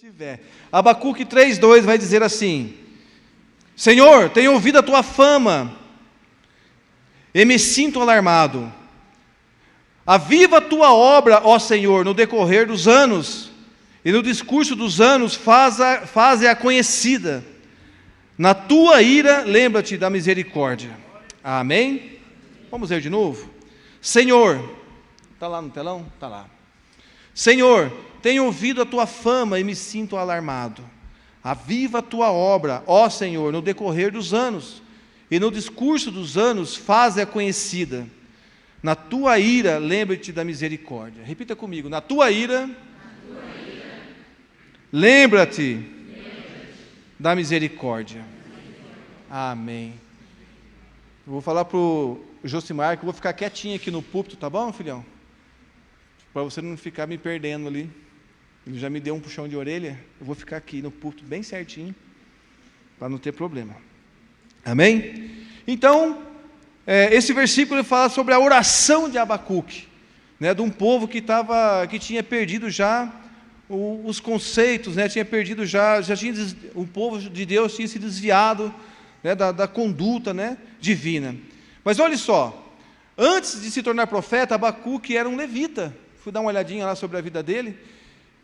tiver. Abacuque 3:2 vai dizer assim: Senhor, tenho ouvido a tua fama e me sinto alarmado. Aviva a tua obra, ó Senhor, no decorrer dos anos, e no discurso dos anos faze-a conhecida. Na tua ira, lembra-te da misericórdia. Amém? Vamos ler de novo? Senhor, está lá no telão? Está lá. Senhor, tenho ouvido a tua fama e me sinto alarmado. Aviva a tua obra, ó Senhor, no decorrer dos anos, e no discurso dos anos faze-a conhecida. Na tua ira, lembra-te da misericórdia. Repita comigo: na tua ira, lembra-te da misericórdia. Amém. Eu vou falar para o Josimar que eu vou ficar quietinho aqui no púlpito, tá bom, filhão? Para você não ficar me perdendo ali. Ele já me deu um puxão de orelha, eu vou ficar aqui no púlpito bem certinho, para não ter problema. Amém? Então, esse versículo ele fala sobre a oração de Abacuque, né, de um povo que tinha perdido já os conceitos, né, tinha perdido o povo de Deus tinha se desviado, né, da conduta, né, divina. Mas olha só, antes de se tornar profeta, Abacuque era um levita. Fui dar uma olhadinha lá sobre a vida dele,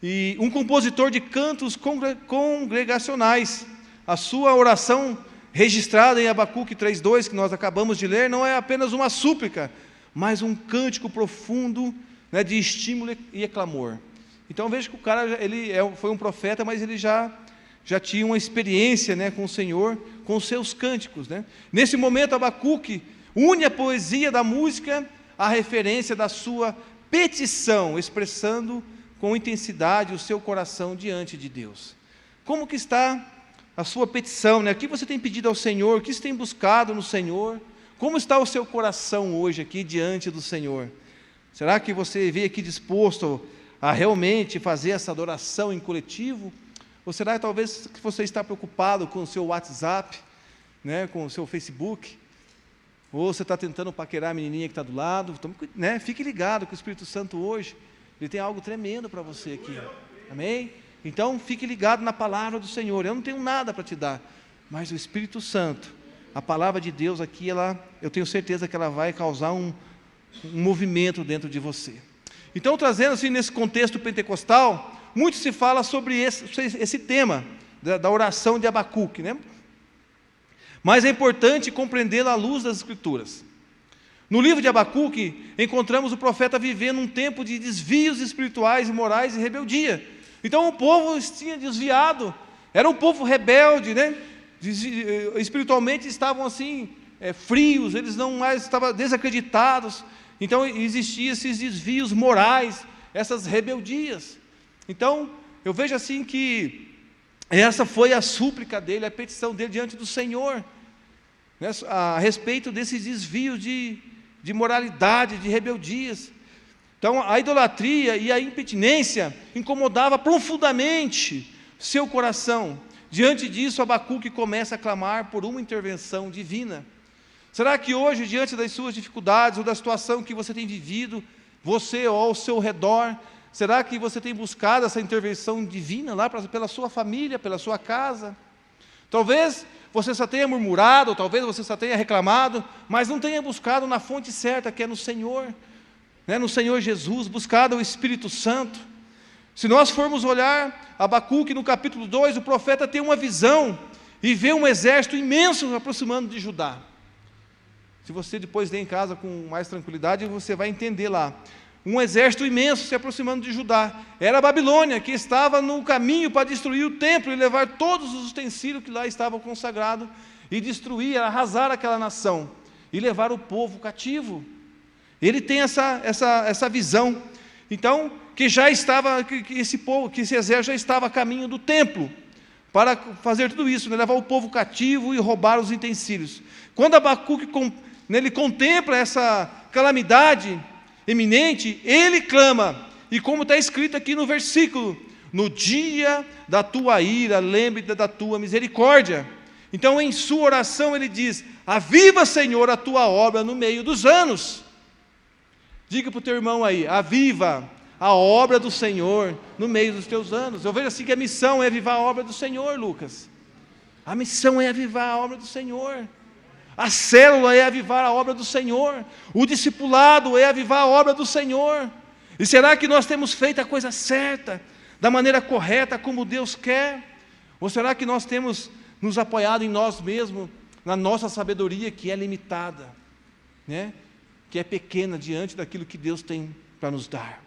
e um compositor de cantos congregacionais. A sua oração registrada em Abacuque 3:2, que nós acabamos de ler, não é apenas uma súplica, mas um cântico profundo, né, de estímulo e clamor. Então veja que o cara foi um profeta, mas ele já tinha uma experiência, né, com o Senhor, com os seus cânticos, né? Nesse momento Abacuque une a poesia da música à referência da sua petição, expressando com intensidade o seu coração diante de Deus. Como que está a sua petição, né? O que você tem pedido ao Senhor? O que você tem buscado no Senhor? Como está o seu coração hoje aqui diante do Senhor? Será que você veio aqui disposto a realmente fazer essa adoração em coletivo? Ou será que talvez que você está preocupado com o seu WhatsApp, né, com o seu Facebook? Ou você está tentando paquerar a menininha que está do lado? Então, né, fique ligado que o Espírito Santo hoje, ele tem algo tremendo para você aqui. Amém? Então, fique ligado na palavra do Senhor. Eu não tenho nada para te dar, mas o Espírito Santo, a palavra de Deus aqui, eu tenho certeza que ela vai causar um movimento dentro de você. Então, trazendo assim nesse contexto pentecostal, muito se fala sobre esse tema da oração de Abacuque, né? Mas é importante compreendê-la à luz das Escrituras. No livro de Abacuque, encontramos o profeta vivendo um tempo de desvios espirituais e morais e rebeldia. Então o povo tinha desviado, era um povo rebelde, né? Espiritualmente estavam assim, frios, eles não mais estavam desacreditados. Então existiam esses desvios morais, essas rebeldias. Então eu vejo assim que essa foi a súplica dele, a petição dele diante do Senhor, né, a respeito desses desvios de moralidade, de rebeldias. Então a idolatria e a impenitência incomodava profundamente seu coração. Diante disso, Abacuque começa a clamar por uma intervenção divina. Será que hoje, diante das suas dificuldades ou da situação que você tem vivido, você ou ao seu redor, será que você tem buscado essa intervenção divina lá pela sua família, pela sua casa? Talvez você só tenha murmurado, talvez você só tenha reclamado, mas não tenha buscado na fonte certa, que é no Senhor, né, no Senhor Jesus, buscado o Espírito Santo. Se nós formos olhar Abacuque no capítulo 2, o profeta tem uma visão e vê um exército imenso aproximando de Judá. Se você depois ler em casa com mais tranquilidade, você vai entender lá. Um exército imenso se aproximando de Judá. Era a Babilônia, que estava no caminho para destruir o templo e levar todos os utensílios que lá estavam consagrados e destruir, arrasar aquela nação e levar o povo cativo. Ele tem essa visão. Então, que esse exército já estava a caminho do templo para fazer tudo isso, né, levar o povo cativo e roubar os utensílios. Quando Abacuque ele contempla essa calamidade eminente, ele clama, e como está escrito aqui no versículo: no dia da tua ira, lembre-te da tua misericórdia. Então, em sua oração, ele diz: aviva, Senhor, a tua obra no meio dos anos. Diga para o teu irmão aí: aviva a obra do Senhor no meio dos teus anos. Eu vejo assim que a missão é avivar a obra do Senhor, Lucas. A missão é avivar a obra do Senhor. A célula é avivar a obra do Senhor. O discipulado é avivar a obra do Senhor. E será que nós temos feito a coisa certa, da maneira correta, como Deus quer? Ou será que nós temos nos apoiado em nós mesmos, na nossa sabedoria, que é limitada, né? Que é pequena diante daquilo que Deus tem para nos dar?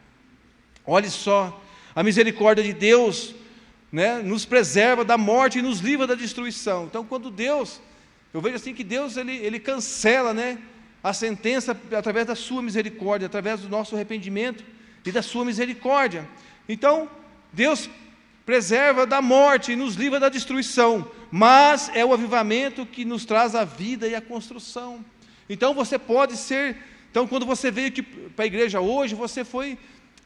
Olhe só, a misericórdia de Deus, né, nos preserva da morte e nos livra da destruição. Então, quando Deus, eu vejo assim que Deus ele cancela, né, a sentença através da sua misericórdia, através do nosso arrependimento e da sua misericórdia. Então, Deus preserva da morte e nos livra da destruição, mas é o avivamento que nos traz a vida e a construção. Então, você pode ser, então, quando você veio aqui para a igreja hoje, você foi,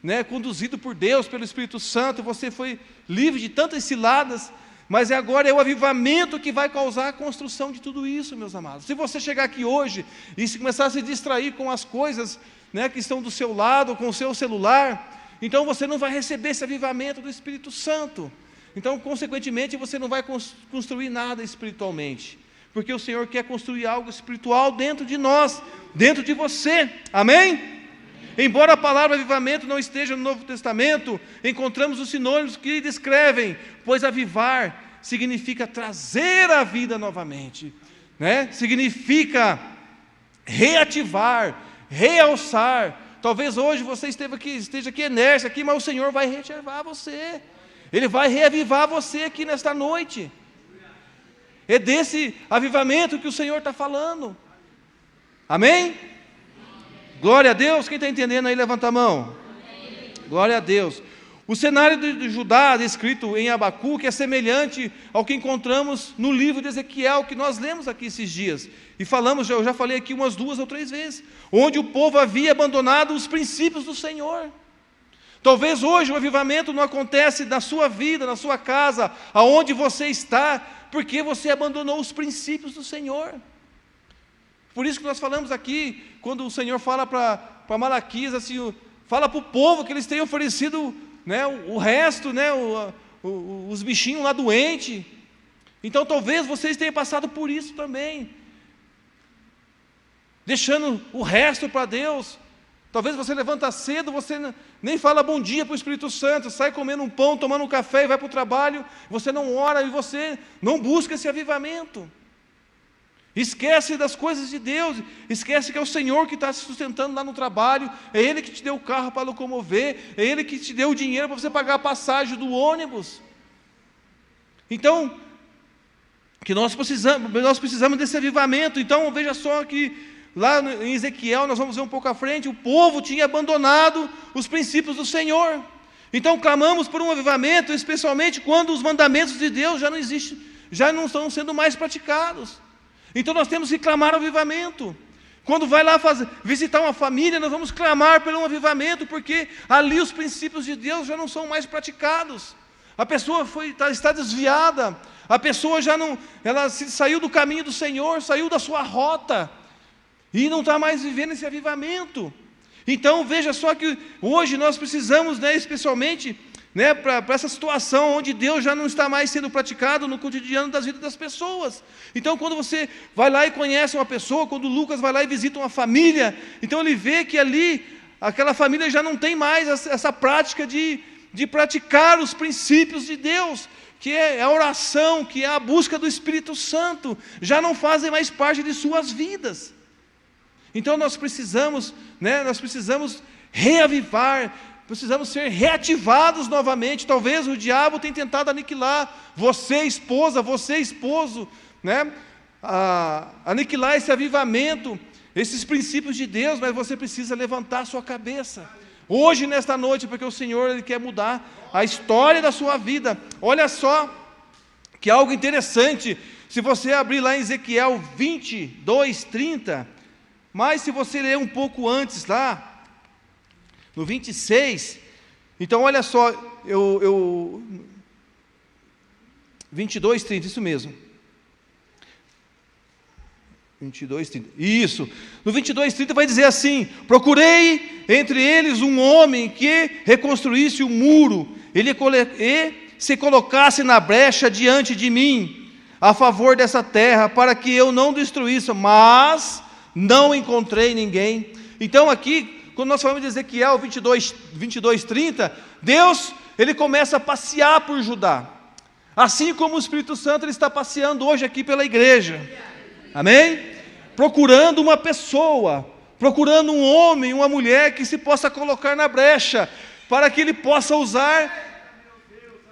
né, conduzido por Deus, pelo Espírito Santo, você foi livre de tantas ciladas, mas agora é o avivamento que vai causar a construção de tudo isso, meus amados. Se você chegar aqui hoje e se começar a se distrair com as coisas, né, que estão do seu lado, com o seu celular, então você não vai receber esse avivamento do Espírito Santo. Então, consequentemente, você não vai construir nada espiritualmente, porque o Senhor quer construir algo espiritual dentro de nós, dentro de você. Amém? Embora a palavra avivamento não esteja no Novo Testamento, encontramos os sinônimos que descrevem, pois avivar significa trazer a vida novamente, né? Significa reativar, realçar. Talvez hoje você esteja aqui inércia aqui, mas o Senhor vai reativar você. Ele vai reavivar você aqui nesta noite. É desse avivamento que o Senhor está falando. Amém? Glória a Deus. Quem está entendendo aí, levanta a mão. Amém. Glória a Deus. O cenário de Judá, descrito em Abacuque, é semelhante ao que encontramos no livro de Ezequiel, que nós lemos aqui esses dias. E falamos, eu já falei aqui umas 2 ou 3 vezes, onde o povo havia abandonado os princípios do Senhor. Talvez hoje o avivamento não acontece na sua vida, na sua casa, aonde você está, porque você abandonou os princípios do Senhor. Por isso que nós falamos aqui, quando o Senhor fala para Malaquias, assim, fala para o povo que eles têm oferecido, né, o resto, né, os bichinhos lá doentes. Então talvez vocês tenham passado por isso também, deixando o resto para Deus. Talvez você levanta cedo, você nem fala bom dia para o Espírito Santo, sai comendo um pão, tomando um café e vai para o trabalho, você não ora e você não busca esse avivamento. Esquece das coisas de Deus, esquece que é o Senhor que está se sustentando lá no trabalho, é Ele que te deu o carro para locomover, é Ele que te deu o dinheiro para você pagar a passagem do ônibus. Então, que nós precisamos desse avivamento. Então, veja só que lá em Ezequiel, nós vamos ver um pouco à frente, o povo tinha abandonado os princípios do Senhor. Então, clamamos por um avivamento, especialmente quando os mandamentos de Deus já não existem, já não estão sendo mais praticados. Então nós temos que clamar o avivamento. Quando vai lá visitar uma família, nós vamos clamar pelo avivamento, porque ali os princípios de Deus já não são mais praticados. A pessoa está desviada, a pessoa ela saiu do caminho do Senhor, saiu da sua rota, e não está mais vivendo esse avivamento. Então veja só que hoje nós precisamos, né, especialmente, né, para essa situação onde Deus já não está mais sendo praticado no cotidiano das vidas das pessoas. Então quando você vai lá e conhece uma pessoa, quando Lucas vai lá e visita uma família, então ele vê que ali, aquela família já não tem mais essa prática de praticar os princípios de Deus, que é a oração, que é a busca do Espírito Santo, já não fazem mais parte de suas vidas. Então nós precisamos, né, reavivar, precisamos ser reativados novamente. Talvez o diabo tenha tentado aniquilar você, esposa, você, esposo, né? Aniquilar esse avivamento, esses princípios de Deus, mas você precisa levantar a sua cabeça, hoje, nesta noite, porque o Senhor Ele quer mudar a história da sua vida. Olha só, que algo interessante, se você abrir lá em Ezequiel 22, 30, mas se você ler um pouco antes lá, no 26, então olha só, 22, 30, isso mesmo. 22, 30, isso. No 22, 30 vai dizer assim: procurei entre eles um homem que reconstruísse o muro, e se colocasse na brecha diante de mim, a favor dessa terra, para que eu não destruísse, mas não encontrei ninguém. Então aqui, quando nós falamos de Ezequiel 22:30, Deus, Ele começa a passear por Judá, assim como o Espírito Santo Ele está passeando hoje aqui pela igreja, amém? Procurando uma pessoa, procurando um homem, uma mulher que se possa colocar na brecha, para que Ele possa usar,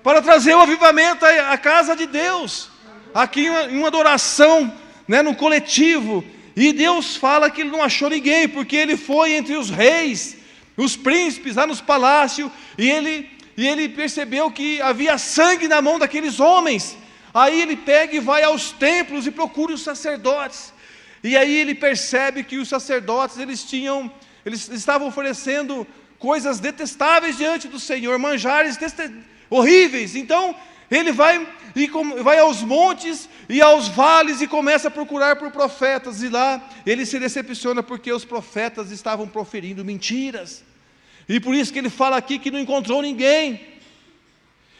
para trazer o avivamento à casa de Deus, aqui em uma adoração, no coletivo. E Deus fala que Ele não achou ninguém, porque Ele foi entre os reis, os príncipes, lá nos palácios, e ele percebeu que havia sangue na mão daqueles homens. Aí Ele pega e vai aos templos e procura os sacerdotes, e aí Ele percebe que os sacerdotes, eles estavam oferecendo coisas detestáveis diante do Senhor, manjares horríveis. Então Ele vai aos montes e aos vales e começa a procurar por profetas, e lá ele se decepciona, porque os profetas estavam proferindo mentiras, e por isso que ele fala aqui que não encontrou ninguém.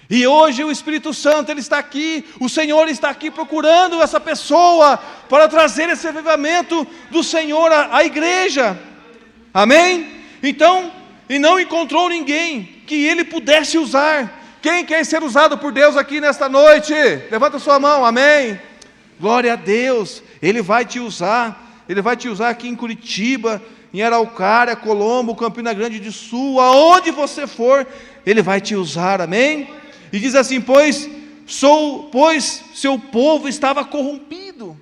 E hoje o Espírito Santo, Ele está aqui, o Senhor está aqui procurando essa pessoa, para trazer esse avivamento do Senhor à igreja, amém? Então, e não encontrou ninguém que Ele pudesse usar. Quem quer ser usado por Deus aqui nesta noite? Levanta sua mão, amém? Glória a Deus. Ele vai te usar. Ele vai te usar aqui em Curitiba, em Araucária, Colombo, Campina Grande do Sul, aonde você for, Ele vai te usar, amém? E diz assim: pois seu povo estava corrompido.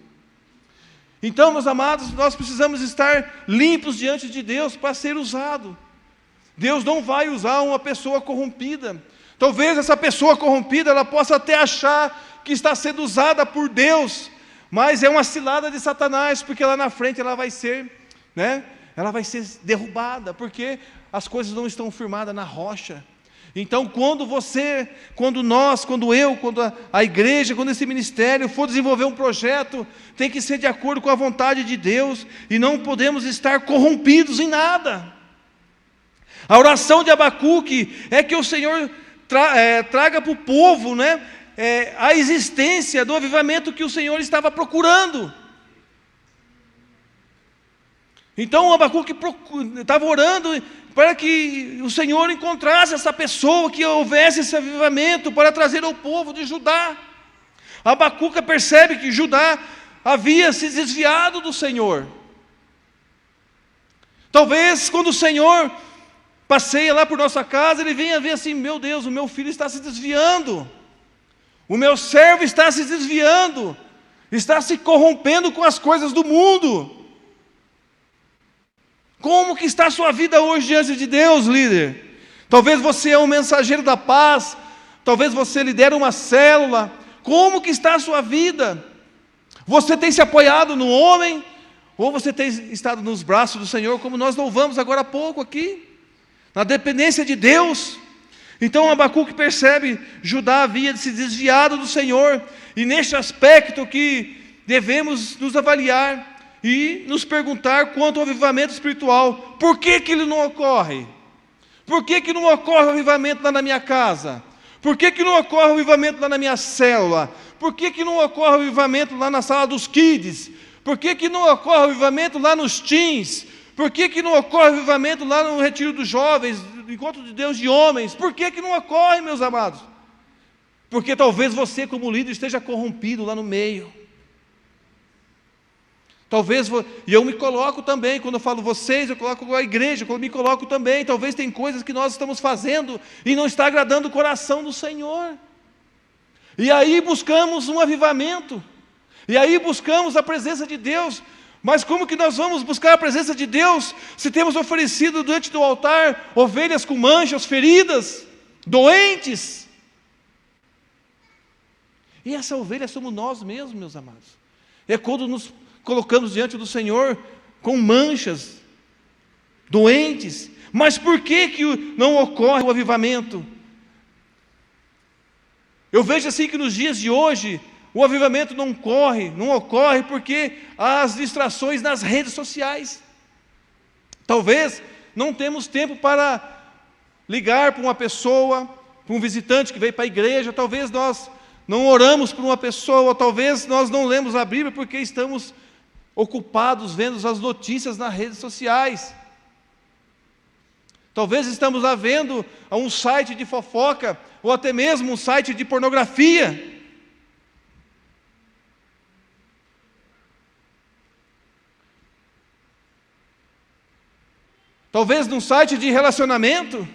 Então, meus amados, nós precisamos estar limpos diante de Deus para ser usado. Deus não vai usar uma pessoa corrompida. Talvez essa pessoa corrompida, ela possa até achar que está sendo usada por Deus, mas é uma cilada de Satanás, porque lá na frente ela vai ser derrubada, porque as coisas não estão firmadas na rocha. Então, quando a igreja, quando esse ministério for desenvolver um projeto, tem que ser de acordo com a vontade de Deus, e não podemos estar corrompidos em nada. A oração de Abacuque é que o Senhor traga para o povo, a existência do avivamento que o Senhor estava procurando. Então o Abacuque estava orando para que o Senhor encontrasse essa pessoa, que houvesse esse avivamento para trazer ao povo de Judá. Abacuque percebe que Judá havia se desviado do Senhor. Talvez quando o Senhor passeia lá por nossa casa, Ele venha ver assim: meu Deus, o meu filho está se desviando, o meu servo está se desviando, está se corrompendo com as coisas do mundo. Como que está a sua vida hoje diante de Deus, líder? Talvez você é um mensageiro da paz, talvez você lidera uma célula. Como que está a sua vida? Você tem se apoiado no homem, ou você tem estado nos braços do Senhor, como nós louvamos agora há pouco aqui, na dependência de Deus? Então Abacuque percebe, Judá havia se desviado do Senhor, e neste aspecto que devemos nos avaliar e nos perguntar quanto ao avivamento espiritual. Por que ele não ocorre? Por que não ocorre o avivamento lá na minha casa? Por que não ocorre o avivamento lá na minha célula? Por que não ocorre o avivamento lá na sala dos kids? Por que não ocorre o avivamento lá nos teens? Por que não ocorre o avivamento lá no retiro dos jovens, no encontro de Deus de homens? Por que não ocorre, meus amados? Porque talvez você, como líder, esteja corrompido lá no meio. Talvez, e eu me coloco também, quando eu falo vocês, eu coloco a igreja, quando eu me coloco também, talvez tem coisas que nós estamos fazendo e não está agradando o coração do Senhor. E aí buscamos um avivamento, e aí buscamos a presença de Deus. Mas como que nós vamos buscar a presença de Deus se temos oferecido diante do altar ovelhas com manchas, feridas, doentes? E essa ovelha somos nós mesmos, meus amados. É quando nos colocamos diante do Senhor com manchas, doentes. Mas por que não ocorre o avivamento? Eu vejo assim que nos dias de hoje o avivamento não ocorre porque há as distrações nas redes sociais. Talvez não temos tempo para ligar para uma pessoa, para um visitante que veio para a igreja. Talvez nós não oramos por uma pessoa, talvez nós não lemos a Bíblia porque estamos ocupados vendo as notícias nas redes sociais. Talvez estamos lá vendo um site de fofoca, ou até mesmo um site de pornografia. Talvez num site de relacionamento.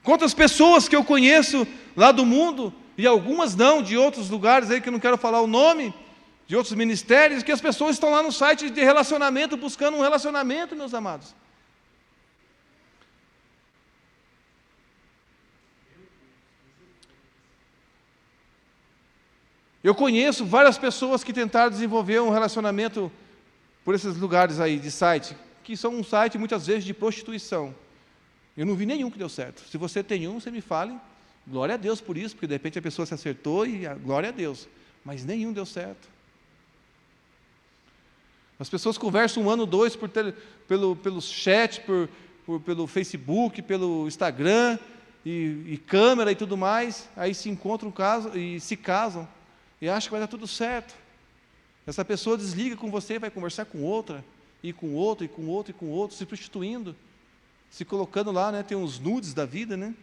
Quantas pessoas que eu conheço lá do mundo, e algumas não, de outros lugares aí que eu não quero falar o nome, de outros ministérios, que as pessoas estão lá no site de relacionamento, buscando um relacionamento, meus amados. Eu conheço várias pessoas que tentaram desenvolver um relacionamento por esses lugares aí de site, que são um site muitas vezes de prostituição. Eu não vi nenhum que deu certo. Se você tem um, você me fale. Glória a Deus por isso, porque de repente a pessoa se acertou e glória a Deus. Mas nenhum deu certo. As pessoas conversam 1 ano, 2 pelo chat, pelo Facebook, pelo Instagram, e câmera e tudo mais. Aí se encontram e se casam e acham que vai dar tudo certo. Essa pessoa desliga com você e vai conversar com outra, e com outro, e com outro, e com outro, se prostituindo, se colocando lá, né? Tem uns nudes da vida, né?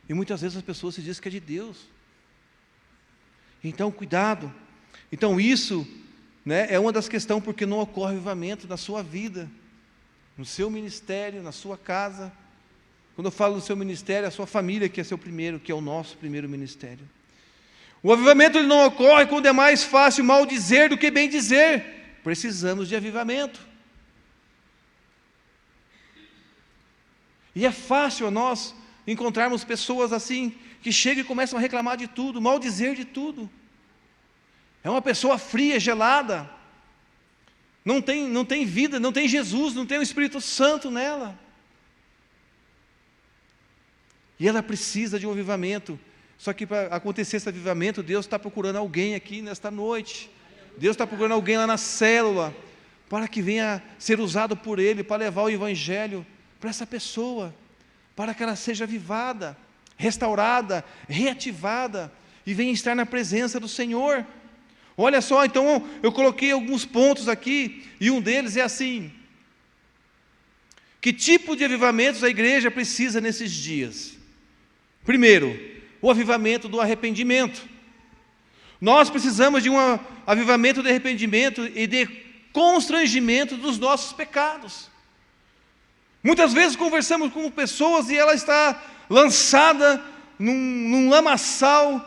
E muitas vezes as pessoas se dizem que é de Deus. Então, cuidado. Então, isso, né, é uma das questões porque não ocorre avivamento na sua vida, no seu ministério, na sua casa. Quando eu falo no seu ministério, é a sua família que é seu primeiro, que é o nosso primeiro ministério. O avivamento ele não ocorre quando é mais fácil mal dizer do que bem dizer. Precisamos de avivamento. E é fácil a nós encontrarmos pessoas assim, que chegam e começam a reclamar de tudo, mal dizer de tudo. É uma pessoa fria, gelada, não tem vida, não tem Jesus, não tem o Espírito Santo nela. E ela precisa de um avivamento. Só que para acontecer esse avivamento, Deus está procurando alguém aqui nesta noite. Deus está procurando alguém lá na célula, para que venha ser usado por Ele, para levar o Evangelho para essa pessoa, para que ela seja avivada, restaurada, reativada, e venha estar na presença do Senhor. Olha só, então eu coloquei alguns pontos aqui, e um deles é assim: que tipo de avivamentos a igreja precisa nesses dias? Primeiro, o avivamento do arrependimento. Nós precisamos de um avivamento de arrependimento e de constrangimento dos nossos pecados. Muitas vezes conversamos com pessoas e ela está lançada num lamaçal,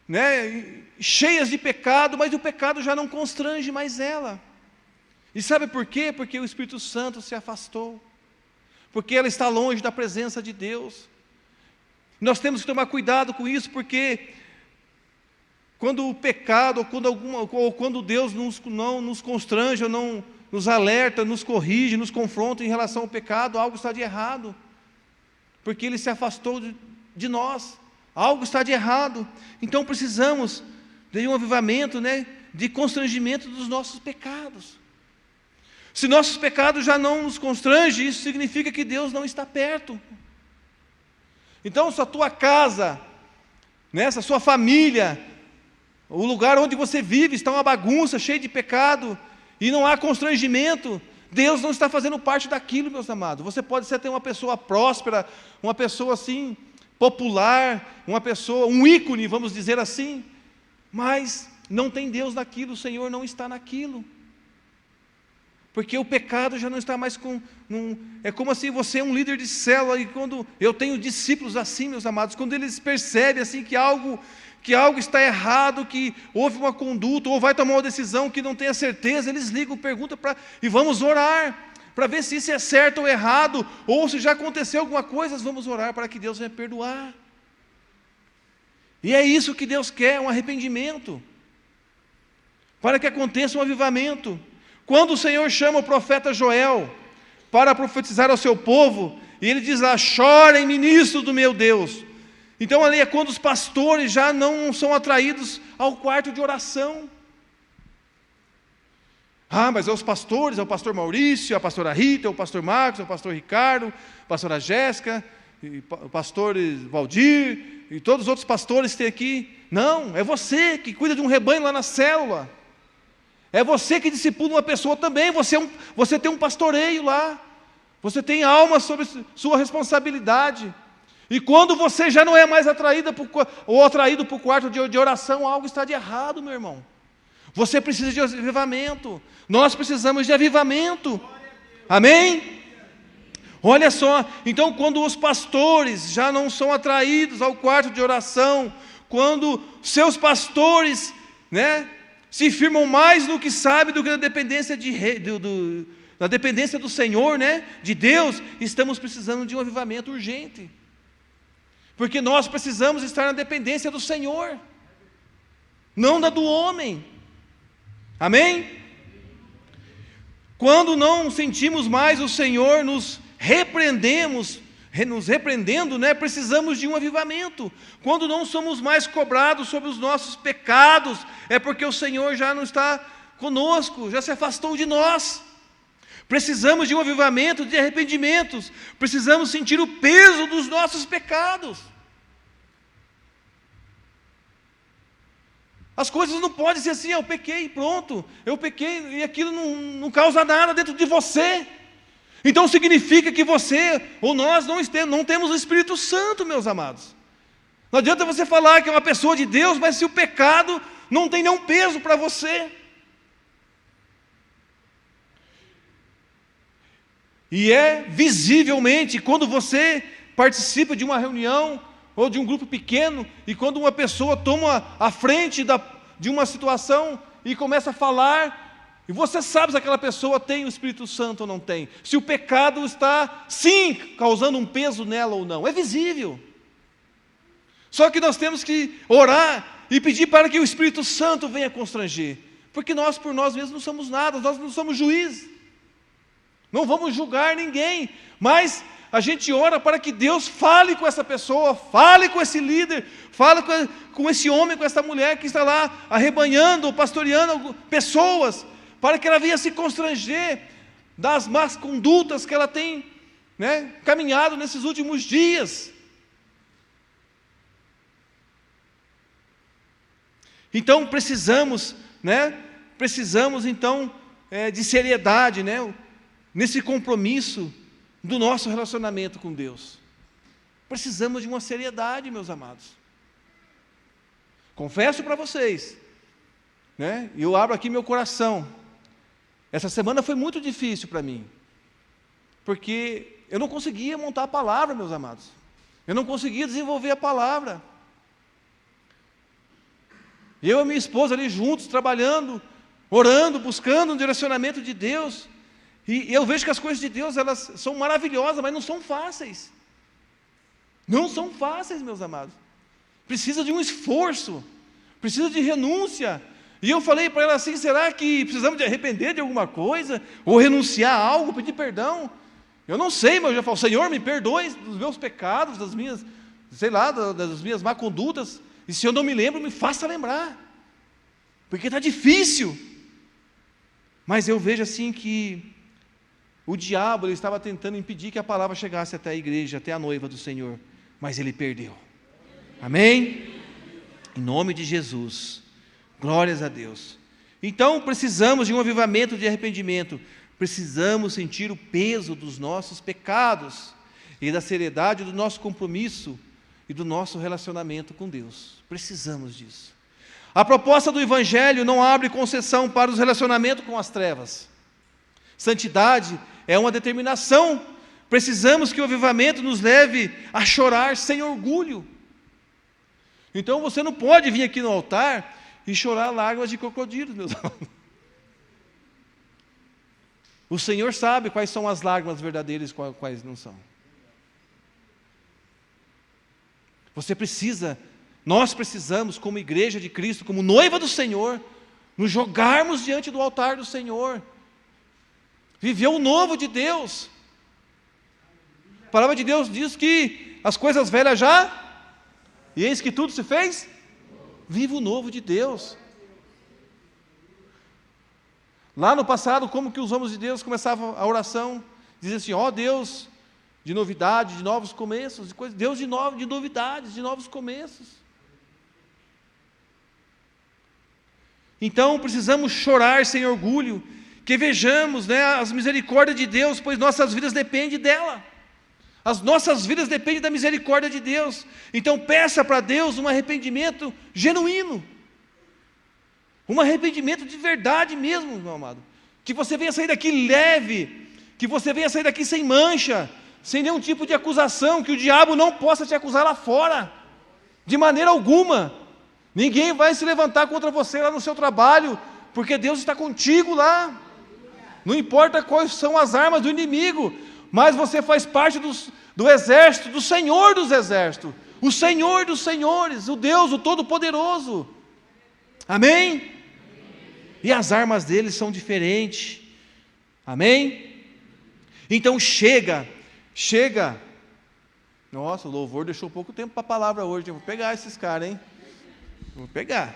né, cheias de pecado, mas o pecado já não constrange mais ela. E sabe por quê? Porque o Espírito Santo se afastou, porque ela está longe da presença de Deus. Nós temos que tomar cuidado com isso, porque quando o pecado, ou quando Deus não nos constrange, ou não nos alerta, nos corrige, nos confronta em relação ao pecado, algo está de errado, porque Ele se afastou de nós, algo está de errado. Então precisamos de um avivamento, né, de constrangimento dos nossos pecados. Se nossos pecados já não nos constrangem, isso significa que Deus não está perto. Então, se a tua casa, né, se a sua família, o lugar onde você vive está uma bagunça, cheio de pecado, e não há constrangimento, Deus não está fazendo parte daquilo, meus amados. Você pode ser até uma pessoa próspera, uma pessoa assim, popular, uma pessoa, um ícone, vamos dizer assim, mas não tem Deus naquilo, o Senhor não está naquilo. Porque o pecado já não está mais é como assim, você é um líder de célula, e quando eu tenho discípulos assim, meus amados, quando eles percebem assim que algo está errado, que houve uma conduta, ou vai tomar uma decisão que não tem a certeza, eles ligam, perguntam e vamos orar, para ver se isso é certo ou errado, ou se já aconteceu alguma coisa, vamos orar para que Deus venha perdoar. E é isso que Deus quer, um arrependimento, para que aconteça um avivamento. Quando o Senhor chama o profeta Joel para profetizar ao seu povo, e ele diz lá: chorem, ministros do meu Deus. Então ali é quando os pastores já não são atraídos ao quarto de oração. Ah, mas é os pastores, é o pastor Maurício, é a pastora Rita, é o pastor Marcos, é o pastor Ricardo, a pastora Jéssica, o pastor Valdir, e todos os outros pastores que tem aqui. Não, é você que cuida de um rebanho lá na célula. É você que discipula uma pessoa também, você tem um pastoreio lá. Você tem alma sobre sua responsabilidade. E quando você já não é mais atraído para o quarto de oração, algo está de errado, meu irmão. Você precisa de avivamento. Nós precisamos de avivamento. Amém? Olha só, então quando os pastores já não são atraídos ao quarto de oração, quando seus pastores, se firmam mais no que sabe do que na dependência na dependência do Senhor, de Deus, estamos precisando de um avivamento urgente. Porque nós precisamos estar na dependência do Senhor, não da do homem. Amém? Quando não sentimos mais o Senhor nos repreendendo, precisamos de um avivamento. Quando não somos mais cobrados sobre os nossos pecados, é porque o Senhor já não está conosco, já se afastou de nós. Precisamos de um avivamento de arrependimentos, precisamos sentir o peso dos nossos pecados. As coisas não podem ser assim, eu pequei, pronto, eu pequei e aquilo não causa nada dentro de você. Então significa que você ou nós não temos o Espírito Santo, meus amados. Não adianta você falar que é uma pessoa de Deus, mas se o pecado não tem nenhum peso para você. E é visivelmente quando você participa de uma reunião ou de um grupo pequeno, e quando uma pessoa toma a frente de uma situação e começa a falar, e você sabe se aquela pessoa tem o Espírito Santo ou não tem, se o pecado está, sim, causando um peso nela ou não, é visível. Só que nós temos que orar e pedir para que o Espírito Santo venha constranger, porque nós por nós mesmos não somos nada, nós não somos juízes, não vamos julgar ninguém, mas a gente ora para que Deus fale com essa pessoa, fale com esse líder, fale com esse homem, com essa mulher que está lá arrebanhando, pastoreando pessoas, para que ela venha se constranger das más condutas que ela tem caminhado nesses últimos dias. Então precisamos então de seriedade, nesse compromisso do nosso relacionamento com Deus. Precisamos de uma seriedade, meus amados. Confesso para vocês, e eu abro aqui meu coração, essa semana foi muito difícil para mim, porque eu não conseguia montar a palavra, meus amados, eu não conseguia desenvolver a palavra. Eu e minha esposa ali juntos, trabalhando, orando, buscando um direcionamento de Deus, e eu vejo que as coisas de Deus, elas são maravilhosas, mas não são fáceis. Não são fáceis, meus amados. Precisa de um esforço, precisa de renúncia. E eu falei para ela assim, será que precisamos de arrepender de alguma coisa? Ou renunciar a algo, pedir perdão? Eu não sei, mas eu já falo, Senhor, me perdoe dos meus pecados, das minhas, das minhas má condutas. E se eu não me lembro, me faça lembrar. Porque está difícil. Mas eu vejo assim que o diabo ele estava tentando impedir que a palavra chegasse até a igreja, até a noiva do Senhor, mas ele perdeu. Amém? Em nome de Jesus. Glórias a Deus. Então precisamos de um avivamento de arrependimento. Precisamos sentir o peso dos nossos pecados e da seriedade do nosso compromisso e do nosso relacionamento com Deus. Precisamos disso. A proposta do Evangelho não abre concessão para os relacionamentos com as trevas. Santidade é uma determinação. Precisamos que o avivamento nos leve a chorar sem orgulho. Então você não pode vir aqui no altar e chorar lágrimas de crocodilo, meus amados. O Senhor sabe quais são as lágrimas verdadeiras e quais não são. Nós precisamos, como igreja de Cristo, como noiva do Senhor, nos jogarmos diante do altar do Senhor, viver o novo de Deus. A palavra de Deus diz que as coisas velhas já, e eis que tudo se fez, viva o novo de Deus. Lá no passado, como que os homens de Deus começavam a oração? Diziam assim, ó Deus de novidade, de novos começos, Deus de novidades, de novos começos. Então precisamos chorar sem orgulho, que vejamos, né, as misericórdias de Deus, pois nossas vidas dependem dela. As nossas vidas dependem da misericórdia de Deus. Então peça para Deus um arrependimento genuíno. Um arrependimento de verdade mesmo, meu amado. Que você venha sair daqui leve, que você venha sair daqui sem mancha, sem nenhum tipo de acusação, que o diabo não possa te acusar lá fora, de maneira alguma. Ninguém vai se levantar contra você lá no seu trabalho, porque Deus está contigo lá. Não importa quais são as armas do inimigo, mas você faz parte do exército, do Senhor dos exércitos, o Senhor dos senhores, o Deus, o Todo-Poderoso. Amém? E as armas dele são diferentes. Amém? Então chega. Nossa, o louvor deixou pouco tempo para a palavra hoje. Eu vou pegar esses caras, hein? Vou pegar.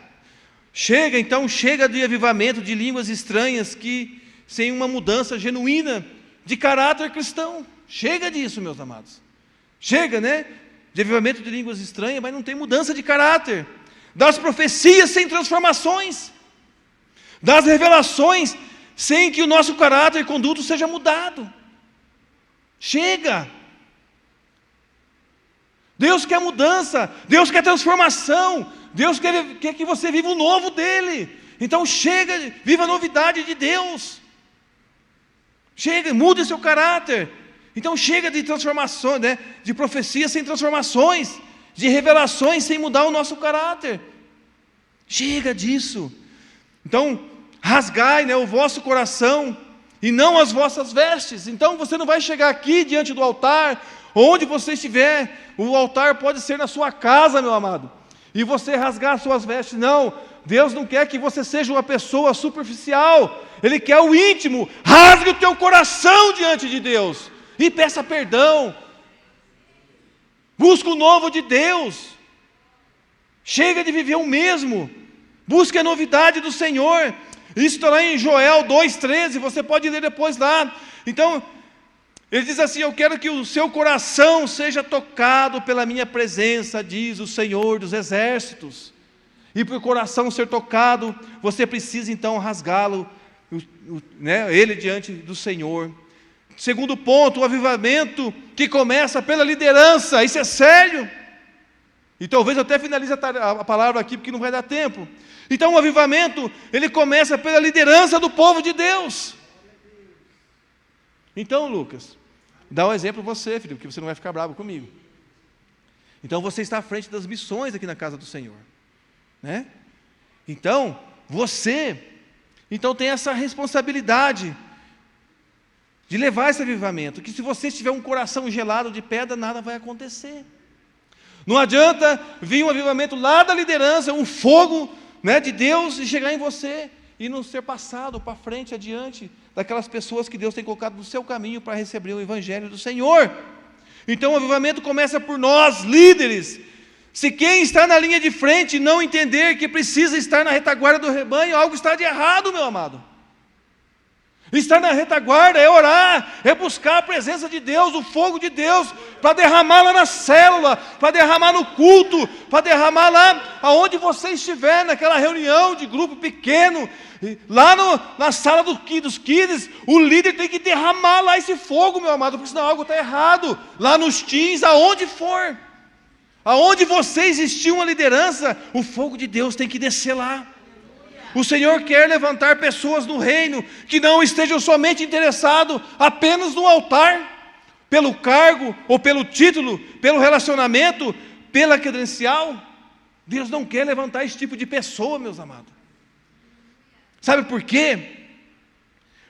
Chega de avivamento de línguas estranhas que sem uma mudança genuína de caráter cristão. Chega disso, meus amados. Chega, né? De avivamento de línguas estranhas, mas não tem mudança de caráter. Das profecias sem transformações. Das revelações sem que o nosso caráter e conduto seja mudado. Chega. Deus quer mudança, Deus quer transformação, Deus quer que você viva o novo dele. Então chega, viva a novidade de Deus. Chega, mude seu caráter. Então chega de transformações, né? De profecias sem transformações, de revelações sem mudar o nosso caráter. Chega disso. Então, rasgai, né, o vosso coração e não as vossas vestes. Então você não vai chegar aqui diante do altar, onde você estiver. O altar pode ser na sua casa, meu amado, e você rasgar as suas vestes. Não, Deus não quer que você seja uma pessoa superficial. Ele quer o íntimo. Rasgue o teu coração diante de Deus e peça perdão. Busca o novo de Deus. Chega de viver o mesmo. Busque a novidade do Senhor. Isso está lá em Joel 2,13, você pode ler depois lá. Então, ele diz assim, eu quero que o seu coração seja tocado pela minha presença, diz o Senhor dos exércitos. E para o coração ser tocado, você precisa então rasgá-lo, né, ele diante do Senhor. Segundo ponto, o avivamento que começa pela liderança. Isso é sério. E talvez eu até finalize a palavra aqui, porque não vai dar tempo. Então o avivamento, ele começa pela liderança do povo de Deus. Então, Lucas, dá um exemplo você, filho, porque você não vai ficar bravo comigo. Então você está à frente das missões aqui na casa do Senhor, né? Então, você tem essa responsabilidade de levar esse avivamento, que se você tiver um coração gelado de pedra, nada vai acontecer. Não adianta vir um avivamento lá da liderança, um fogo, né, de Deus, e chegar em você e não ser passado para frente, adiante daquelas pessoas que Deus tem colocado no seu caminho para receber o Evangelho do Senhor. Então o avivamento começa por nós, líderes. Se quem está na linha de frente não entender que precisa estar na retaguarda do rebanho, algo está de errado, meu amado. Estar na retaguarda é orar, é buscar a presença de Deus, o fogo de Deus, para derramar lá na célula, para derramar no culto, para derramar lá aonde você estiver, naquela reunião de grupo pequeno, lá na sala dos kids, o líder tem que derramar lá esse fogo, meu amado, porque senão algo está errado, lá nos teens, aonde for, aonde você existir uma liderança, o fogo de Deus tem que descer lá. O Senhor quer levantar pessoas no reino que não estejam somente interessados apenas no altar, pelo cargo ou pelo título, pelo relacionamento, pela credencial. Deus não quer levantar esse tipo de pessoa, meus amados. Sabe por quê?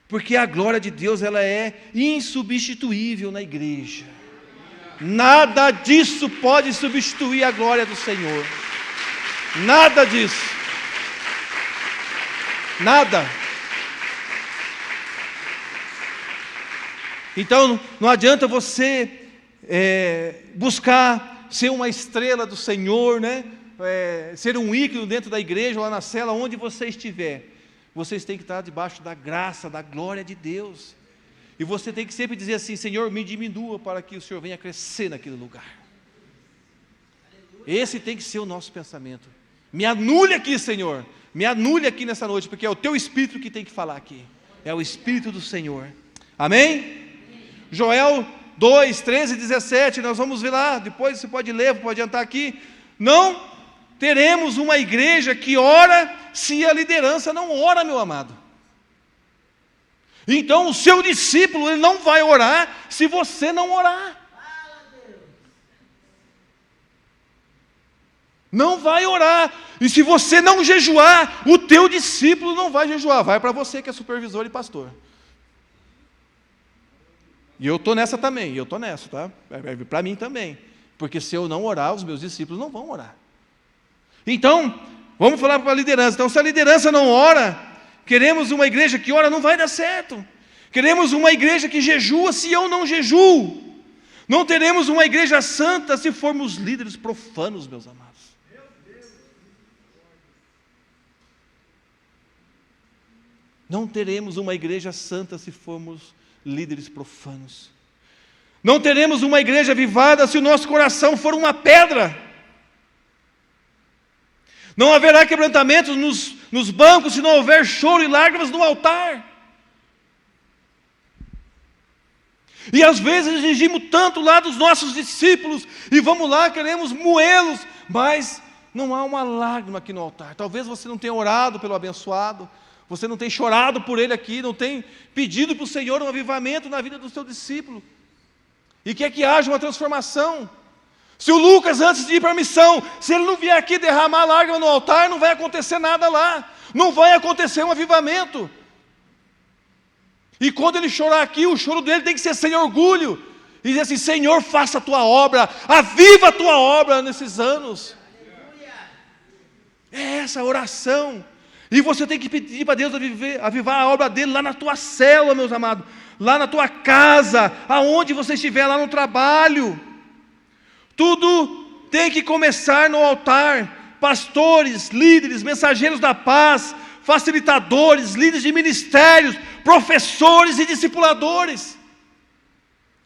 Porque a glória de Deus, ela é insubstituível na igreja. Nada disso pode substituir a glória do Senhor. Nada disso. Nada. Então não adianta você buscar ser uma estrela do Senhor, né? Ser um ícone dentro da igreja ou lá na cela, onde você estiver. vocês têm que estar debaixo da graça, da glória de Deus. E você tem que sempre dizer assim: Senhor, me diminua para que o Senhor venha crescer naquele lugar. Esse tem que ser o nosso pensamento. Me anule aqui, Senhor. Me anule aqui nessa noite, porque é o Teu Espírito que tem que falar aqui. É o Espírito do Senhor. Amém? Joel 2, 13 e 17, nós vamos ver lá, depois você pode ler, pode adiantar aqui. Não teremos uma igreja que ora se a liderança não ora, meu amado. Então o seu discípulo, ele não vai orar se você não orar. Não vai orar. E se você não jejuar, o teu discípulo não vai jejuar. Vai para você que é supervisor e pastor. E eu estou nessa também, eu estou nessa, tá? Vai vir para mim também. Porque se eu não orar, os meus discípulos não vão orar. Então, vamos falar para a liderança. Então, se a liderança não ora, queremos uma igreja que ora, não vai dar certo. Queremos uma igreja que jejua se eu não jejuo. Não teremos uma igreja santa se formos líderes profanos, meus amados. Não teremos uma igreja santa se formos líderes profanos. Não teremos uma igreja avivada se o nosso coração for uma pedra. Não haverá quebrantamentos nos bancos se não houver choro e lágrimas no altar. E às vezes exigimos tanto lá dos nossos discípulos, e vamos lá, queremos moê-los, mas não há uma lágrima aqui no altar. Talvez você não tenha orado pelo abençoado, você não tenha chorado por ele aqui, não tenha pedido para o Senhor um avivamento na vida do seu discípulo, e quer que haja uma transformação. Se o Lucas, antes de ir para a missão, se ele não vier aqui derramar lágrima no altar, não vai acontecer nada lá, não vai acontecer um avivamento. E quando ele chorar aqui, o choro dele tem que ser sem orgulho, e dizer assim: Senhor, faça a tua obra, aviva a tua obra nesses anos. É essa a oração. E você tem que pedir para Deus avivar a obra dele lá na tua célula, meus amados, lá na tua casa, aonde você estiver, lá no trabalho. Tudo tem que começar no altar. Pastores, líderes, mensageiros da paz, facilitadores, líderes de ministérios, professores e discipuladores,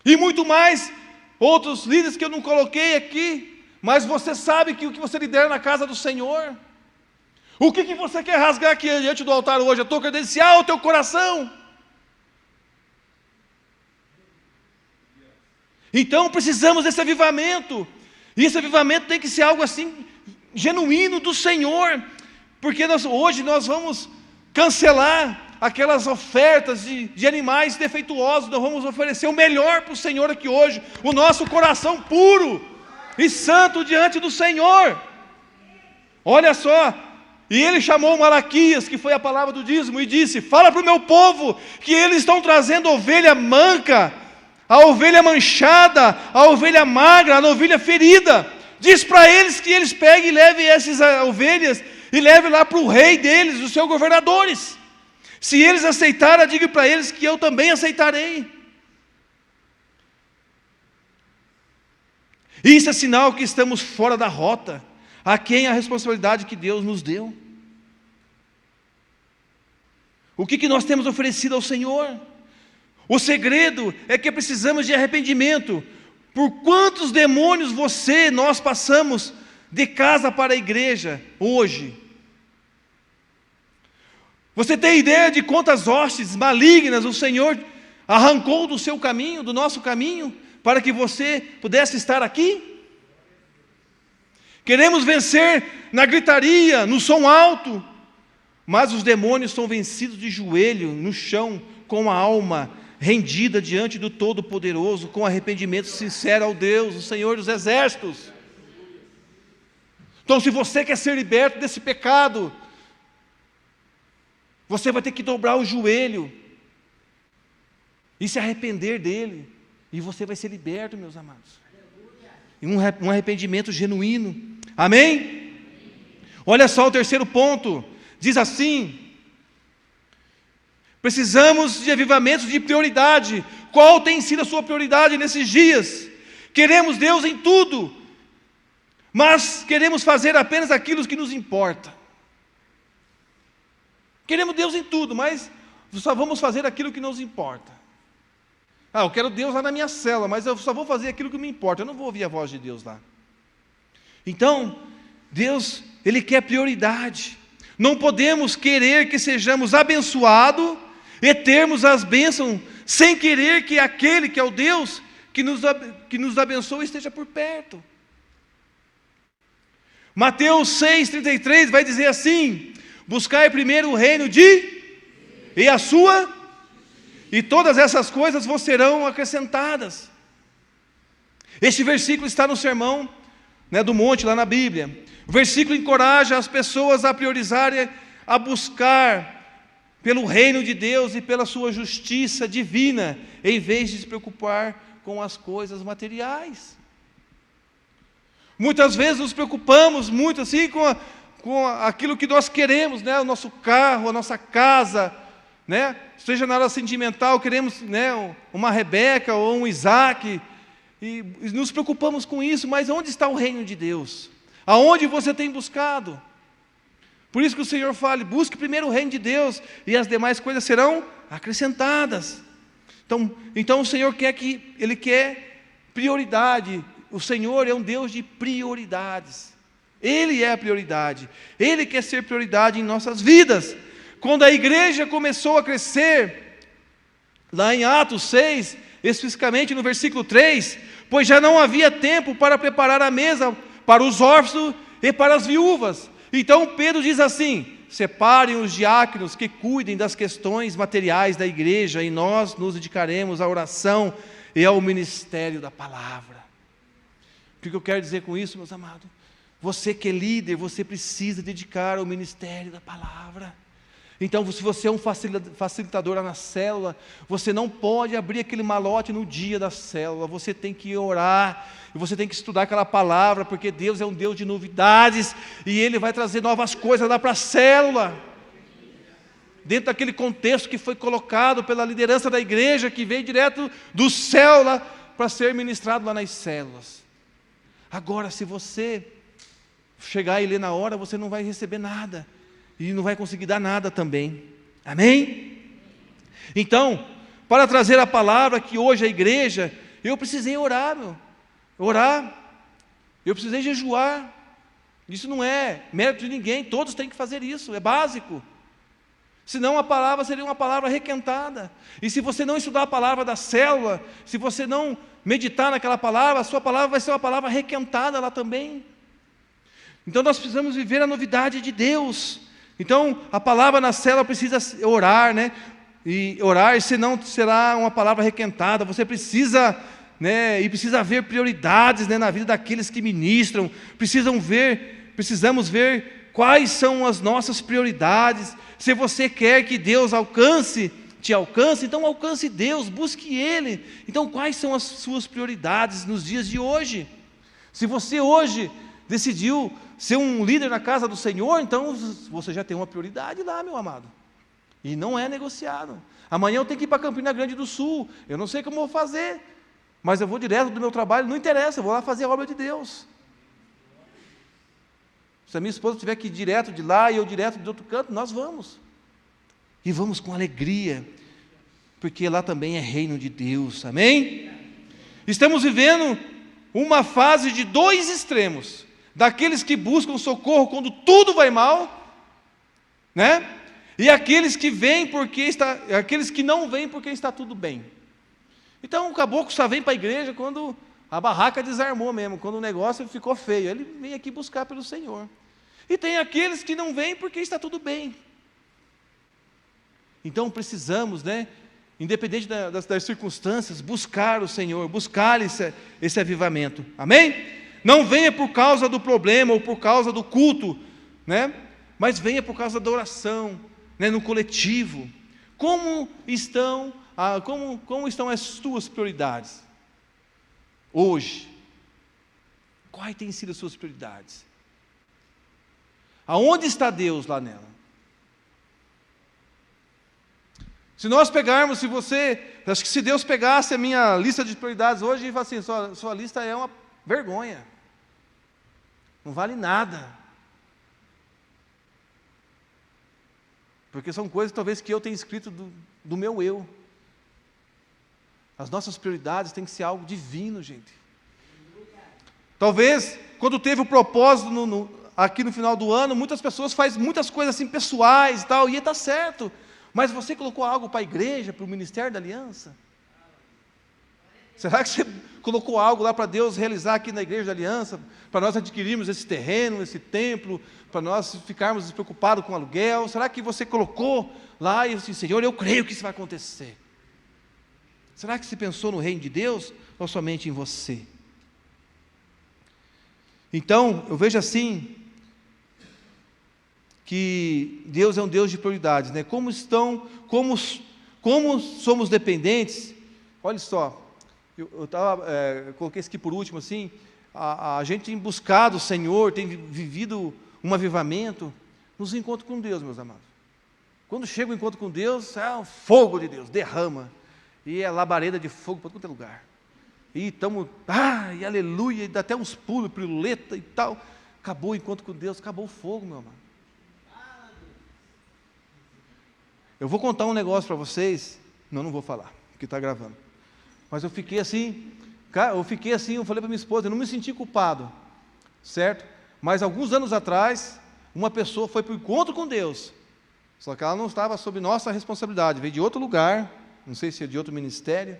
e muito mais, outros líderes que eu não coloquei aqui, mas você sabe que o que você lidera na casa do Senhor. O que você quer rasgar aqui diante do altar hoje? A tua credencial, o teu coração? Então precisamos desse avivamento, e esse avivamento tem que ser algo assim, genuíno do Senhor, porque hoje nós vamos cancelar aquelas ofertas de animais defeituosos. Nós vamos oferecer o melhor para o Senhor aqui hoje, o nosso coração puro e santo diante do Senhor. Olha só, e ele chamou Malaquias, que foi a palavra do dízimo, e disse: fala para o meu povo que eles estão trazendo ovelha manca, a ovelha manchada, a ovelha magra, a novilha ferida. Diz para eles que eles peguem e levem essas ovelhas e levem lá para o rei deles, os seus governadores. Se eles aceitarem, diga para eles que eu também aceitarei. Isso é sinal que estamos fora da rota. A quem a responsabilidade que Deus nos deu? O que nós temos oferecido ao Senhor? O segredo é que precisamos de arrependimento. Por quantos demônios nós passamos de casa para a igreja hoje? Você tem ideia de quantas hostes malignas o Senhor arrancou do seu caminho, do nosso caminho, para que você pudesse estar aqui? Queremos vencer na gritaria, no som alto, mas os demônios são vencidos de joelho, no chão, com a alma rendida diante do Todo-Poderoso, com arrependimento sincero ao Deus, o Senhor dos Exércitos. Então, se você quer ser liberto desse pecado, você vai ter que dobrar o joelho e se arrepender dele, e você vai ser liberto, meus amados. E um arrependimento genuíno. Amém? Olha só o terceiro ponto, diz assim: precisamos de avivamentos de prioridade. Qual tem sido a sua prioridade nesses dias? Queremos Deus em tudo, mas queremos fazer apenas aquilo que nos importa. Queremos Deus em tudo, mas só vamos fazer aquilo que nos importa. Eu quero Deus lá na minha célula, mas eu só vou fazer aquilo que me importa, eu não vou ouvir a voz de Deus lá. Então, Deus, Ele quer prioridade. Não podemos querer que sejamos abençoados e termos as bênçãos sem querer que aquele que é o Deus que nos abençoa esteja por perto. Mateus 6,33 vai dizer assim: buscai primeiro o reino e a sua, e todas essas coisas vos serão acrescentadas. Este versículo está no sermão do monte, lá na Bíblia. O versículo encoraja as pessoas a priorizarem, a buscar pelo reino de Deus e pela sua justiça divina, em vez de se preocupar com as coisas materiais. Muitas vezes nos preocupamos muito assim com aquilo que nós queremos, o nosso carro, a nossa casa, seja na área sentimental, queremos uma Rebeca ou um Isaac, e nos preocupamos com isso, mas onde está o reino de Deus? Aonde você tem buscado? Por isso que o Senhor fala: busque primeiro o reino de Deus, e as demais coisas serão acrescentadas. Então o Senhor Ele quer prioridade. O Senhor é um Deus de prioridades. Ele é a prioridade. Ele quer ser prioridade em nossas vidas. Quando a igreja começou a crescer, lá em Atos 6, especificamente no versículo 3, pois já não havia tempo para preparar a mesa para os órfãos e para as viúvas. Então Pedro diz assim: separem os diáconos que cuidem das questões materiais da igreja, e nós nos dedicaremos à oração e ao ministério da palavra. O que eu quero dizer com isso, meus amados? Você que é líder, você precisa dedicar ao ministério da palavra. Então, se você é um facilitador na célula, você não pode abrir aquele malote no dia da célula. Você tem que orar, e você tem que estudar aquela palavra, porque Deus é um Deus de novidades, e Ele vai trazer novas coisas lá para a célula, dentro daquele contexto que foi colocado pela liderança da igreja, que veio direto do céu lá, para ser ministrado lá nas células. Agora, se você chegar e ler na hora, você não vai receber nada, e não vai conseguir dar nada também. Amém? Então, para trazer a palavra que hoje a igreja, eu precisei orar, eu precisei jejuar. Isso não é mérito de ninguém, todos têm que fazer isso, é básico. Senão a palavra seria uma palavra requentada. E se você não estudar a palavra da célula, se você não meditar naquela palavra, a sua palavra vai ser uma palavra requentada lá também. Então nós precisamos viver a novidade de Deus. Então a palavra na célula precisa orar, e orar, senão será uma palavra requentada. Você precisa, e precisa haver prioridades, na vida daqueles que ministram. Precisamos ver quais são as nossas prioridades. Se você quer que Deus te alcance, então alcance Deus, busque Ele. Então quais são as suas prioridades nos dias de hoje? Se você hoje decidiu ser um líder na casa do Senhor, então você já tem uma prioridade lá, meu amado, e não é negociado. Amanhã eu tenho que ir para Campina Grande do Sul, eu não sei como vou fazer, mas eu vou direto do meu trabalho, não interessa, eu vou lá fazer a obra de Deus. Se a minha esposa tiver que ir direto de lá e eu direto de outro canto, nós vamos, e vamos com alegria, porque lá também é reino de Deus. Amém? Estamos vivendo uma fase de dois extremos: daqueles que buscam socorro quando tudo vai mal, e aqueles que não vêm porque está tudo bem. Então o caboclo só vem para a igreja quando a barraca desarmou mesmo, quando o negócio ficou feio, ele vem aqui buscar pelo Senhor. E tem aqueles que não vêm porque está tudo bem. Então precisamos, independente das circunstâncias, buscar o Senhor, buscar esse avivamento. Amém? Não venha por causa do problema ou por causa do culto, mas venha por causa da oração, no coletivo. Como estão as suas prioridades hoje? Quais têm sido as suas prioridades? Aonde está Deus lá nela? Se nós pegarmos, acho que se Deus pegasse a minha lista de prioridades hoje e falasse assim: sua lista é uma vergonha, não vale nada. Porque são coisas talvez que eu tenho escrito do meu eu. As nossas prioridades têm que ser algo divino, gente. Talvez, quando teve o propósito aqui no final do ano, muitas pessoas fazem muitas coisas assim pessoais e tal, e está certo. Mas você colocou algo para a igreja, para o Ministério da Aliança? Será que você colocou algo lá para Deus realizar aqui na Igreja da Aliança, para nós adquirirmos esse terreno, esse templo, para nós ficarmos despreocupados com aluguel? Será que você colocou lá e disse, Senhor, eu creio que isso vai acontecer? Será que você pensou no reino de Deus ou somente em você? Então, eu vejo assim, que Deus é um Deus de prioridades, né? Como somos dependentes, olha só, coloquei isso aqui por último, assim, a gente tem buscado o Senhor, tem vivido um avivamento nos encontros com Deus, meus amados. Quando chega o encontro com Deus, é o fogo de Deus, derrama, e é labareda de fogo para todo lugar. E estamos, e aleluia, e dá até uns pulos, piruleta e tal. Acabou o encontro com Deus, acabou o fogo, meu amado. Eu vou contar um negócio para vocês, não vou falar, porque está gravando. Mas eu fiquei assim, eu falei para minha esposa, eu não me senti culpado, certo? Mas alguns anos atrás, uma pessoa foi para o encontro com Deus, só que ela não estava sob nossa responsabilidade, veio de outro lugar, não sei se é de outro ministério,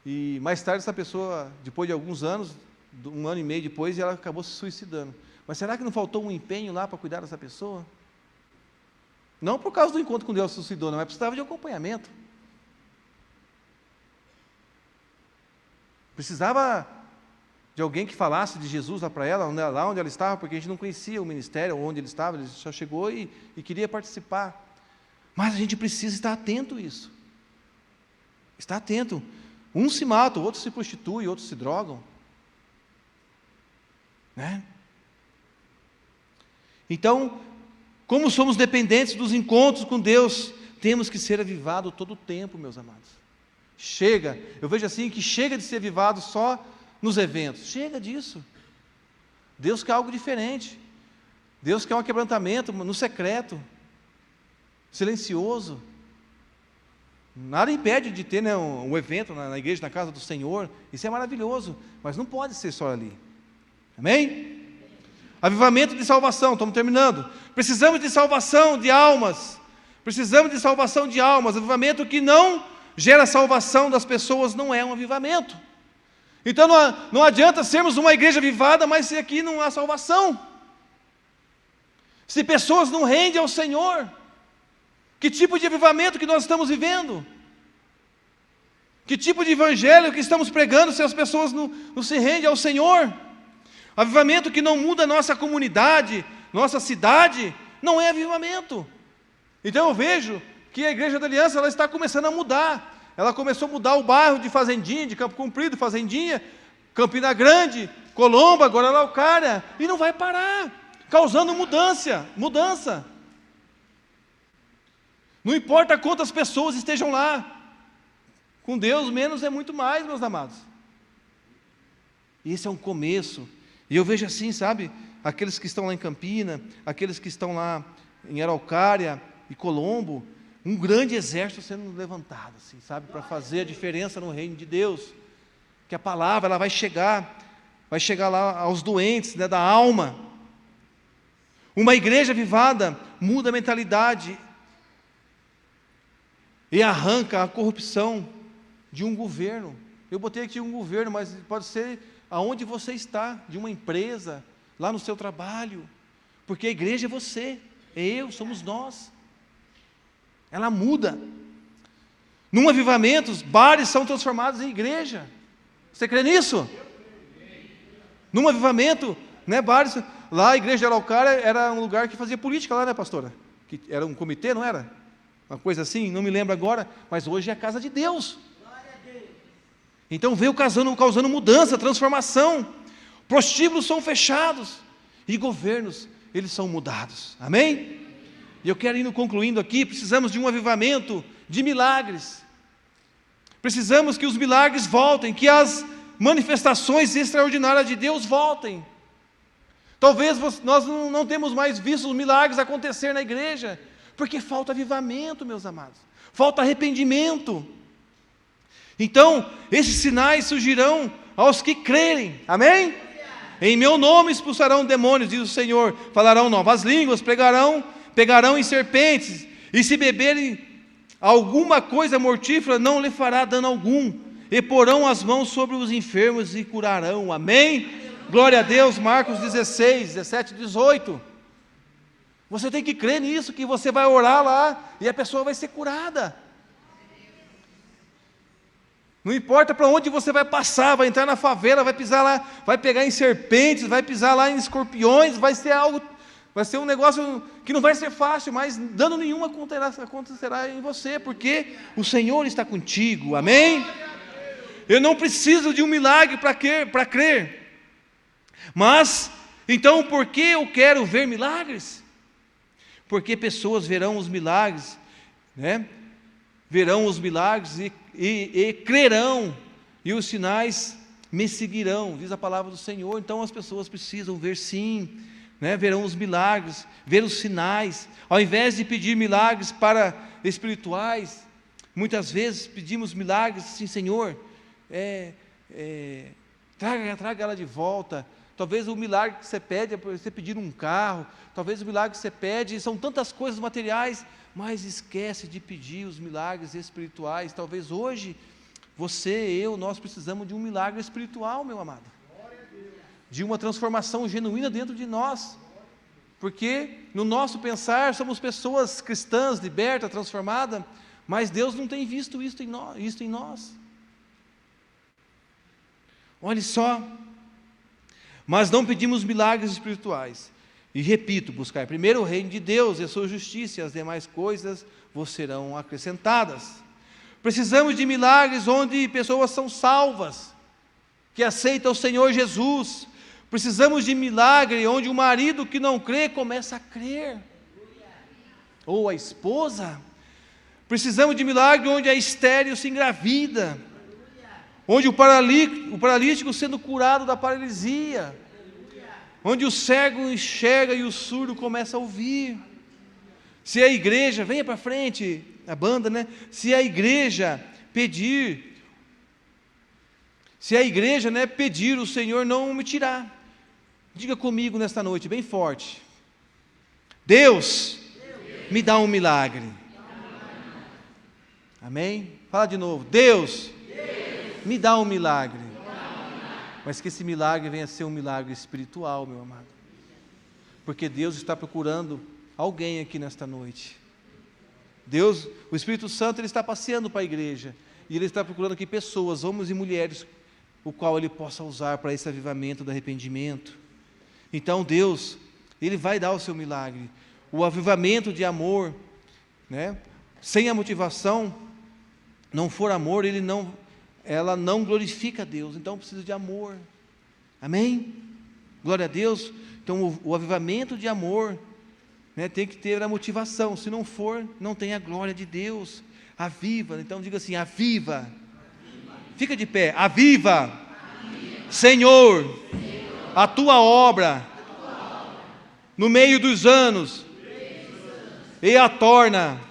e mais tarde essa pessoa, depois de alguns anos, 1 ano e meio depois, ela acabou se suicidando. Mas será que não faltou um empenho lá para cuidar dessa pessoa? Não por causa do encontro com Deus se suicidou, não, mas precisava de acompanhamento. Precisava de alguém que falasse de Jesus lá para ela, lá onde ela estava, porque a gente não conhecia o ministério, onde ele estava, ele só chegou e queria participar. Mas a gente precisa estar atento a isso. Estar atento. Uns se matam, outros se prostituem, outros se drogam. Né? Então, como somos dependentes dos encontros com Deus, temos que ser avivados todo o tempo, meus amados. Chega, eu vejo assim que chega de ser avivado só nos eventos, chega disso. Deus quer algo diferente. Deus quer um quebrantamento no secreto, silencioso. Nada impede de ter, né, um evento na igreja, na casa do Senhor, isso é maravilhoso, mas não pode ser só ali. Amém? Avivamento de salvação, estamos terminando. Precisamos de salvação de almas. Precisamos de salvação de almas. Avivamento que não gera salvação das pessoas não é um avivamento. Então não adianta sermos uma igreja avivada, mas se aqui não há salvação. Se pessoas não rendem ao Senhor, que tipo de avivamento que nós estamos vivendo? Que tipo de evangelho que estamos pregando se as pessoas não se rendem ao Senhor? Avivamento que não muda a nossa comunidade, nossa cidade, não é avivamento. Então eu vejo que a Igreja da Aliança ela está começando a mudar. Ela começou a mudar o bairro de Fazendinha, de Campo Comprido, Fazendinha, Campina Grande, Colombo, agora Araucária, e não vai parar, causando mudança. Não importa quantas pessoas estejam lá, com Deus menos é muito mais, meus amados. Esse é um começo. E eu vejo assim, sabe, aqueles que estão lá em Campina, aqueles que estão lá em Araucária e Colombo, um grande exército sendo levantado, assim, sabe, para fazer a diferença no reino de Deus. Que a palavra ela vai chegar lá aos doentes, né, da alma. Uma igreja avivada muda a mentalidade e arranca a corrupção de um governo. Eu botei aqui um governo, mas pode ser aonde você está, de uma empresa, lá no seu trabalho, porque a igreja é você, é eu, somos nós. Ela muda. Num avivamento, bares são transformados em igreja. Você crê nisso? Num avivamento, né, bares, lá a igreja de Araucária era um lugar que fazia política lá, né, pastora? Que era um comitê, não era? Uma coisa assim, não me lembro agora, mas hoje é a casa de Deus. Então veio causando mudança, transformação. Prostíbulos são fechados e governos, eles são mudados. Amém? E eu quero ir concluindo aqui, precisamos de um avivamento de milagres. Precisamos que os milagres voltem, que as manifestações extraordinárias de Deus voltem. Talvez nós não temos mais visto os milagres acontecer na igreja, Porque falta avivamento, meus amados. Falta arrependimento. Então, esses sinais surgirão aos que crerem. Amém? Em meu nome expulsarão demônios, diz o Senhor. Falarão novas línguas, pegarão em serpentes. E se beberem alguma coisa mortífera, não lhe fará dano algum. E porão as mãos sobre os enfermos e curarão. Amém? Glória a Deus. Marcos 16, 17, 18. Você tem que crer nisso, que você vai orar lá e a pessoa vai ser curada. Não importa para onde você vai passar, vai entrar na favela, vai pisar lá, vai pegar em serpentes, vai pisar lá em escorpiões, vai ser um negócio que não vai ser fácil, mas dano nenhum acontecerá em você, porque o Senhor está contigo. Amém? Eu não preciso de um milagre para crer. Mas, então, por que eu quero ver milagres? Porque pessoas verão os milagres, né? Verão os milagres e crerão, e os sinais me seguirão, diz a palavra do Senhor. Então as pessoas precisam ver sim, né? Verão os milagres, ver os sinais, ao invés de pedir milagres para espirituais. Muitas vezes pedimos milagres assim: Senhor, traga ela de volta. Talvez o milagre que você pede é para você pedir um carro, talvez o milagre que você pede são tantas coisas materiais, mas esquece de pedir os milagres espirituais. Talvez hoje, nós precisamos de um milagre espiritual, meu amado, de uma transformação genuína dentro de nós, porque no nosso pensar somos pessoas cristãs, libertas, transformadas, mas Deus não tem visto isso em nós. Olhe só, mas não pedimos milagres espirituais. E repito, buscar primeiro o reino de Deus e a sua justiça, e as demais coisas vos serão acrescentadas. Precisamos de milagres onde pessoas são salvas, que aceitam o Senhor Jesus. Precisamos de milagre onde o marido que não crê começa a crer, ou a esposa. Precisamos de milagre onde a estéril se engravida, onde o paralítico sendo curado da paralisia, onde o cego enxerga e o surdo começa a ouvir. Se a igreja, venha para frente, a banda, né? Se a igreja pedir, o Senhor não me tirar. Diga comigo nesta noite, bem forte: Deus, me dá um milagre. Amém? Fala de novo: Deus, me dá um milagre. Mas que esse milagre venha a ser um milagre espiritual, meu amado. Porque Deus está procurando alguém aqui nesta noite. Deus, o Espírito Santo, Ele está passeando para a igreja. E Ele está procurando aqui pessoas, homens e mulheres, o qual Ele possa usar para esse avivamento do arrependimento. Então Deus, Ele vai dar o seu milagre. O avivamento de amor, né? Sem a motivação, não for amor, ela não glorifica a Deus. Então precisa de amor. Amém? Glória a Deus. Então o avivamento de amor, né, tem que ter a motivação. Se não for, não tem a glória de Deus. Aviva. Então diga assim: aviva. Fica de pé. Aviva, Senhor, a tua obra no meio dos anos e a torna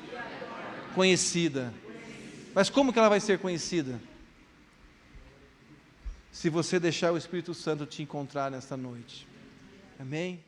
conhecida. Mas como que ela vai ser conhecida? Se você deixar o Espírito Santo te encontrar nesta noite. Amém?